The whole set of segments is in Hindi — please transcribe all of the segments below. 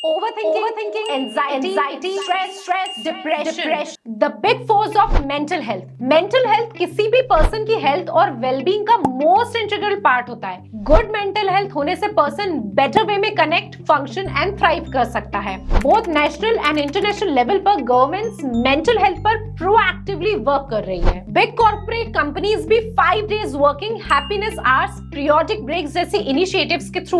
Overthinking, anxiety, stress, depression. The big fours of mental health. Mental health किसी भी पर्सन की हेल्थ और वेलबींग का मोस्ट इंटीग्रल पार्ट होता है. गुड मेंटल हेल्थ होने से पर्सन बेटर वे में कनेक्ट, फंक्शन एंड थ्राइव कर सकता है. Both national and international level पर गवर्नमेंट्स मेंटल हेल्थ पर प्रोएक्टिवली वर्क कर रही है. बिग कॉर्पोरेट कंपनीज भी 5 days working, happiness hours, periodic breaks जैसी इनिशिएटिव्स के थ्रू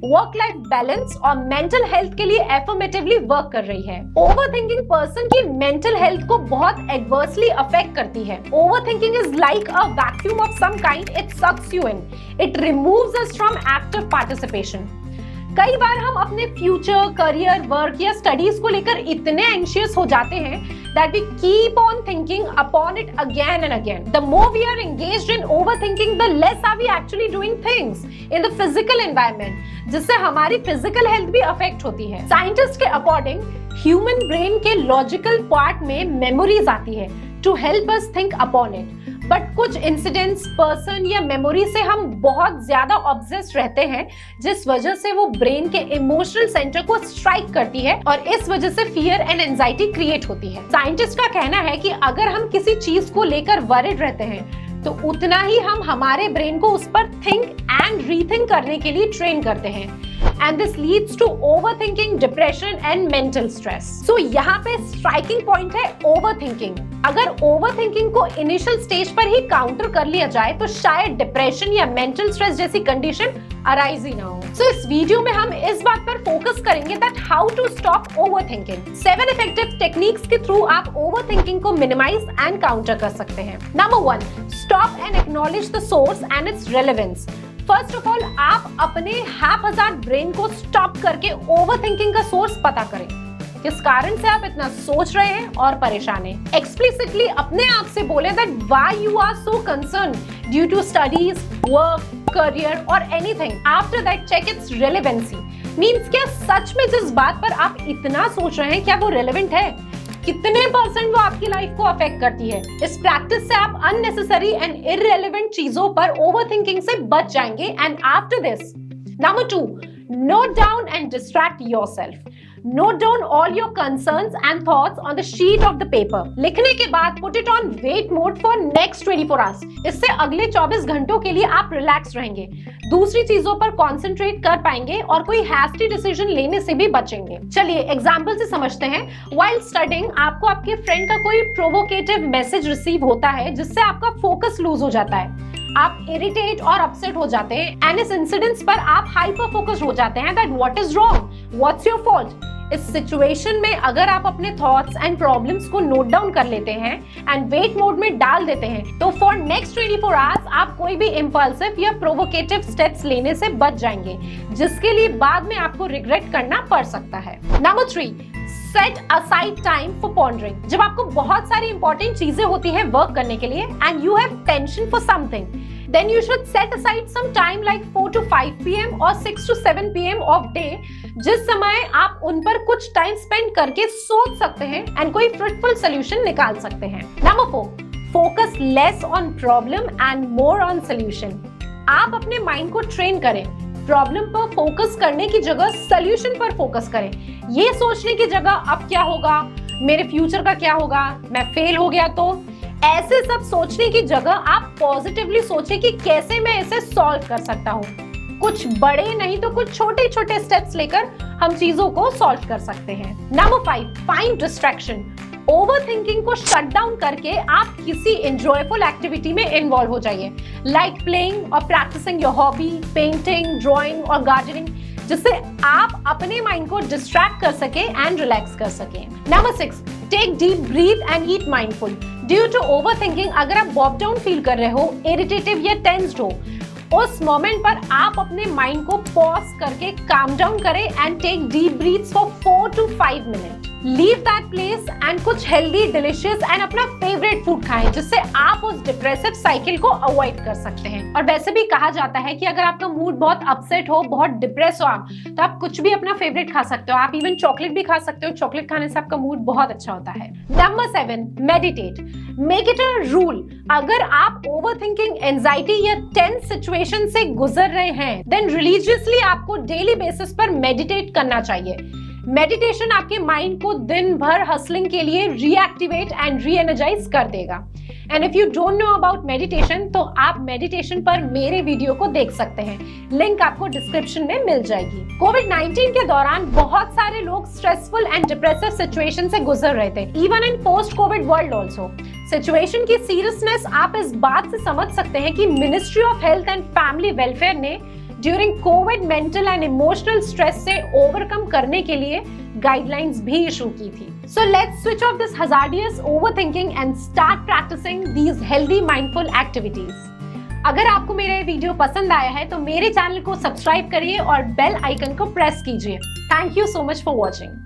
वर्क लाइफ बैलेंस और मेंटल हेल्थ के लिए एफर्मेटिवली वर्क कर रही है. ओवरथिंकिंग पर्सन की मेंटल हेल्थ को बहुत एडवर्सली अफेक्ट करती है. Overthinking is like a vacuum of some kind. It sucks you in. It removes us from active participation. कई बार हम अपने फ्यूचर, करियर, वर्क या स्टडीज को लेकर इतने एंशियस हो जाते हैं that we keep on thinking upon it again and again. The more we are engaged in overthinking, the less are we actually doing things in the physical environment, जिससे हमारी फिजिकल हेल्थ भी अफेक्ट होती है. साइंटिस्ट के अकॉर्डिंग ह्यूमन ब्रेन के लॉजिकल पार्ट में मेमोरीज आती है to help us think upon it. But कुछ इंसिडेंट्स, पर्सन या मेमोरी से हम बहुत ज्यादा ऑब्सेस्ड रहते हैं, जिस वजह से वो ब्रेन के इमोशनल सेंटर को स्ट्राइक करती है और इस वजह से फियर एंड एंजाइटी क्रिएट होती है. साइंटिस्ट का कहना है कि अगर हम किसी चीज को लेकर वरिड रहते हैं तो उतना ही हम हमारे ब्रेन को उस पर थिंक एंड रीथिंक करने के लिए ट्रेन करते हैं. And this leads to overthinking, depression and mental stress. So यहाँ पे striking point है overthinking. अगर overthinking को initial stage पर ही counter कर लिया जाए तो शायद depression या mental stress जैसी condition arise ही ना हो. So इस वीडियो में हम इस बात पर focus करेंगे that how to stop overthinking. 7 effective techniques के through आप overthinking को minimize and counter कर सकते हैं. Number 1, stop and acknowledge the source and its relevance. First of all, आप अपने हैपहज़ार्ड ब्रेन को स्टॉप करके ओवरथिंकिंग का सोर्स पता करें. किस कारण से आप इतना सोच रहे हैं और परेशान हैं. एक्सप्लिसिटली अपने आप से बोलें that why you are so concern due to studies, work, career और anything. After that check its relevancy. Means क्या सच में जिस बात पर आप इतना सोच रहे हैं क्या वो रेलेवेंट है? कितने परसेंट वो आपकी लाइफ को अफेक्ट करती है? इस प्रैक्टिस से आप अननेसेसरी एंड इररिलेवेंट चीजों पर ओवरथिंकिंग से बच जाएंगे. And after this, number 2, note down and distract yourself. Note down all your concerns and thoughts on the sheet of the paper. लिखने के बाद put it on wait mode for next 24 hours. इससे अगले 24 घंटों के लिए आप रिलैक्स रहेंगे, दूसरी चीजों पर कंसंट्रेट कर पाएंगे और कोई हैस्टी डिसीजन लेने से भी बचेंगे. चलिए एग्जांपल से समझते हैं. While studying, आपको आपके फ्रेंड का कोई प्रोवोकेटिव मैसेज रिसीव होता है जिससे आपका फोकस लूज हो जाता है. आप इरिटेट और अपसेट हो जाते हैं एंड इस इंसिडेंट्स पर आप हाइपर फोकस्ड हो जाते हैं that what is wrong, what's your fault. इस सिचुएशन में अगर आप अपने थॉट्स एंड प्रॉब्लम्स को नोट डाउन कर लेते हैं एंड वेट मोड में डाल देते हैं तो फॉर नेक्स्ट 24 आवर्स आप कोई भी इम्पल्सिव या प्रोवोकेटिव स्टेप्स लेने से बच जाएंगे, जिसके लिए बाद में आपको रिग्रेट करना पड़ सकता है. Number 3, set aside time for pondering. जब आपको बहुत सारी इंपॉर्टेंट चीजें होती हैं वर्क करने के लिए and you have tension for something, then you should set aside some time like 4 to 5 p.m. or 6 to 7 p.m. of day, जिस समय आप उन पर कुछ टाइम स्पेंड करके सोच सकते हैं एंड कोई फ्रूटफुल सोल्यूशन निकाल सकते हैं. Number 4, focus less on problem and more on solution. आप अपने माइंड को ट्रेन करें प्रॉब्लम पर फोकस करने की जगह सोल्यूशन पर फोकस करें. ये सोचने की जगह अब क्या होगा, मेरे फ्यूचर का क्या होगा, मैं फेल हो गया तो, ऐसे सब सोचने की जगह आप पॉजिटिवली सोचें कि कैसे मैं इसे सॉल्व कर सकता हूँ. कुछ बड़े नहीं तो कुछ छोटे छोटे स्टेप्स लेकर हम चीजों को सॉल्व कर सकते हैं. Number 5, find distraction. ओवरथिंकिंग को शट डाउन करके आप किसी एंजॉयफुल एक्टिविटी में इन्वॉल्व हो जाइए, लाइक प्लेइंग और practicing your hobby, painting, drawing और गार्डनिंग, जिससे आप अपने माइंड को डिस्ट्रैक्ट कर सके एंड रिलैक्स कर सके. Number 6, take deep breath and eat mindful. Due to overthinking अगर आप बॉब डाउन फील कर रहे हो, इरिटेटिव या टेंस्ड हो, उस मोमेंट पर आप अपने माइंड को पॉज करके काम डाउन करें and take deep breaths for 4 to 5 minute. Leave that place and कुछ हेल्दी, डिलिशियस एंड अपना फेवरेट फूड खाएं, जिससे आप उस डिप्रेसिव साइकिल को अवॉइड कर सकते हैं. और वैसे भी कहा जाता है कि अगर आपका मूड बहुत अपसेट हो, बहुत डिप्रेस हो आप, तो आप कुछ भी अपना फेवरेट खा सकते हो. आप इवन चॉकलेट भी खा सकते हो. चॉकलेट खाने से आपका मूड बहुत अच्छा होता है. Number 7, meditate. Make it a rule. अगर आप ओवरथिंकिंग, एंजाइटी या टेंस सिचुएशन से गुजर रहे हैं, देन रिलीजियसली आपको डेली बेसिस पर मेडिटेट करना चाहिए. मेडिटेशन आपके माइंड को दिन भर हसलिंग के लिए रीएक्टिवेट एंड री एनर्जाइज कर देगा। And if you don't know about meditation तो आप मेडिटेशन पर मेरे वीडियो को देख सकते हैं, लिंक आपको डिस्क्रिप्शन में मिल जाएगी। कोविड-19 के दौरान बहुत सारे लोग स्ट्रेसफुल एंड डिप्रेसिव सिचुएशन से गुजर रहे थे, even in post COVID world also. Situation की सीरियसनेस आप इस बात से समझ सकते हैं कि ministry of health and family welfare ने during COVID mental and emotional stress से ओवरकम करने के लिए गाइडलाइंस भी इशू की थी। So let's switch off this hazardous overthinking and start practicing these healthy mindful activities. अगर आपको मेरा ये वीडियो पसंद आया है तो मेरे चैनल को सब्सक्राइब करिए और बेल आइकन को प्रेस कीजिए। Thank you so much for watching.